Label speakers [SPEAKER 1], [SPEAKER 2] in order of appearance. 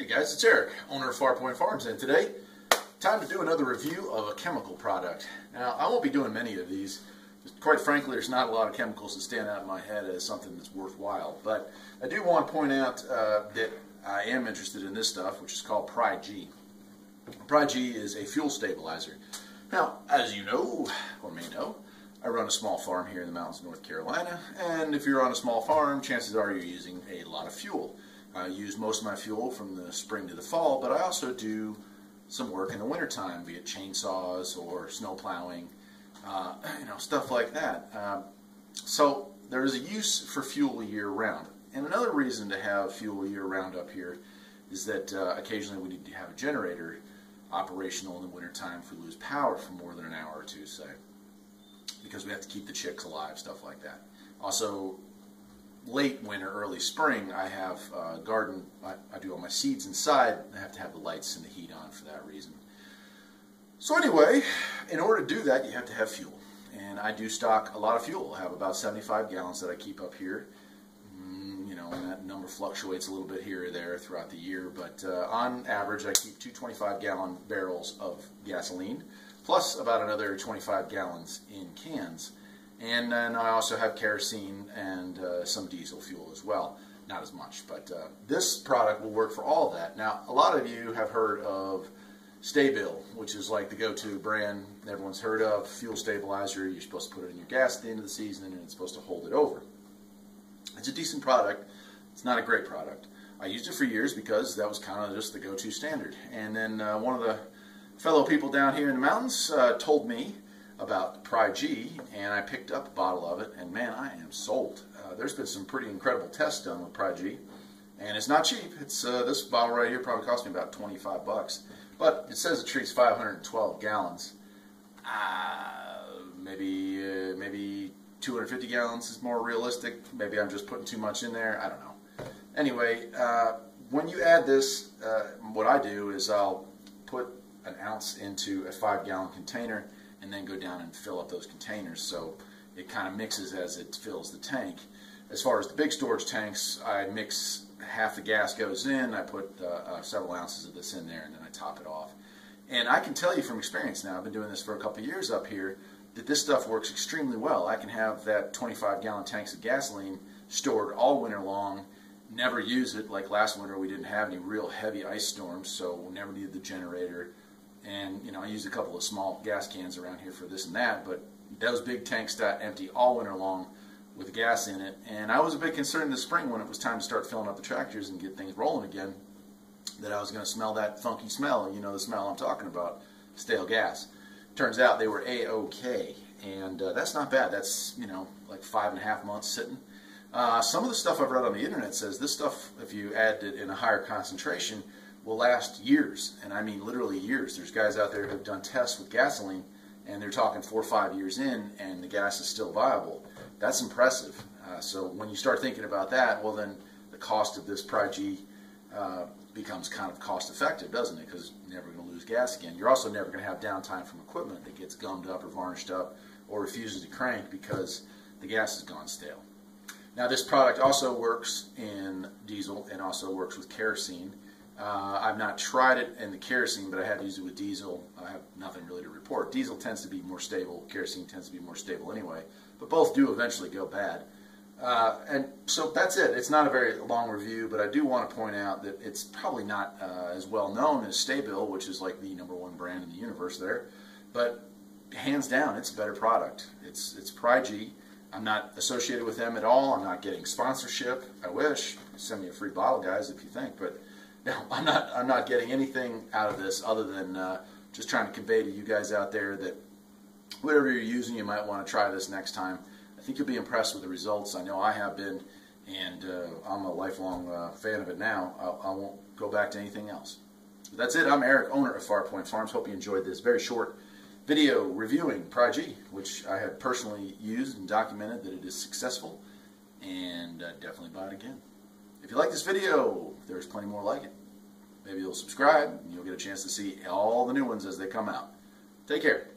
[SPEAKER 1] Hey guys, it's Eric, owner of Farpoint Farms, and today, time to do another review of a chemical product. Now, I won't be doing many of these. Quite frankly, there's not a lot of chemicals that stand out in my head as something that's worthwhile. But I do want to point out that I am interested in this stuff, which is called Pri-G. Pri-G is a fuel stabilizer. Now, as you know, or may know, I run a small farm here in the mountains of North Carolina, and if you're on a small farm, chances are you're using a lot of fuel. I use most of my fuel from the spring to the fall, but I also do some work in the wintertime, be it chainsaws or snow plowing, stuff like that. So there is a use for fuel year-round. And another reason to have fuel year-round up here is that occasionally we need to have a generator operational in the wintertime if we lose power for more than an hour or two, say, because we have to keep the chicks alive, stuff like that. Also, late winter, early spring, I have a garden. I do all my seeds inside. I have to have the lights and the heat on for that reason. So anyway, in order to do that, you have to have fuel. And I do stock a lot of fuel. I have about 75 gallons that I keep up here. And that number fluctuates a little bit here or there throughout the year. But on average, I keep two 25-gallon barrels of gasoline, plus about another 25 gallons in cans. And then I also have kerosene and some diesel fuel as well. Not as much, but this product will work for all of that. Now, a lot of you have heard of Stabil, which is like the go-to brand everyone's heard of, fuel stabilizer. You're supposed to put it in your gas at the end of the season, and it's supposed to hold it over. It's a decent product. It's not a great product. I used it for years because that was kind of just the go-to standard. And then one of the fellow people down here in the mountains told me about Pri-G, and I picked up a bottle of it, and man, I am sold. There's been some pretty incredible tests done with Pri-G, and it's not cheap. It's this bottle right here probably cost me about 25 bucks, but it says it treats 512 gallons. Maybe 250 gallons is more realistic. Maybe I'm just putting too much in there. I don't know. Anyway, when you add this, what I do is I'll put an ounce into a 5-gallon container and then go down and fill up those containers, so it kind of mixes as it fills the tank. As far as the big storage tanks, I mix half the gas goes in, I put several ounces of this in there, and then I top it off. And I can tell you from experience now, I've been doing this for a couple of years up here, that this stuff works extremely well. I can have that 25-gallon tanks of gasoline stored all winter long, never use it. Like last winter we didn't have any real heavy ice storms, so we never needed the generator. And I use a couple of small gas cans around here for this and that, but those big tanks got empty all winter long with gas in it. And I was a bit concerned this spring when it was time to start filling up the tractors and get things rolling again, that I was going to smell that funky smell. You know the smell I'm talking about, stale gas. Turns out they were A-OK, and that's not bad. That's, like 5.5 months sitting. Some of the stuff I've read on the internet says this stuff, if you add it in a higher concentration, will last years, and I mean literally years. There's guys out there who have done tests with gasoline, and they're talking 4 or 5 years in, and the gas is still viable. That's impressive. So when you start thinking about that, well then the cost of this Pri-G becomes kind of cost effective, doesn't it? Because you're never going to lose gas again. You're also never going to have downtime from equipment that gets gummed up or varnished up or refuses to crank because the gas has gone stale. Now this product also works in diesel and also works with kerosene. I've not tried it in the kerosene, but I have used it with diesel. I have nothing really to report. Diesel tends to be more stable. Kerosene tends to be more stable anyway. But both do eventually go bad. And so that's it. It's not a very long review, but I do want to point out that it's probably not as well known as Stabil, which is like the #1 brand in the universe there. But hands down, it's a better product. It's Pri-G. I'm not associated with them at all. I'm not getting sponsorship. I wish. Send me a free bottle, guys, if you think. But no, I'm not getting anything out of this other than just trying to convey to you guys out there that whatever you're using, you might want to try this next time. I think you'll be impressed with the results. I know I have been, and I'm a lifelong fan of it now. I won't go back to anything else. But that's it. I'm Eric, owner of Farpoint Farms. Hope you enjoyed this very short video reviewing Pri-G, which I have personally used and documented that it is successful, and definitely buy it again. If you like this video, there's plenty more like it. Maybe you'll subscribe and you'll get a chance to see all the new ones as they come out. Take care.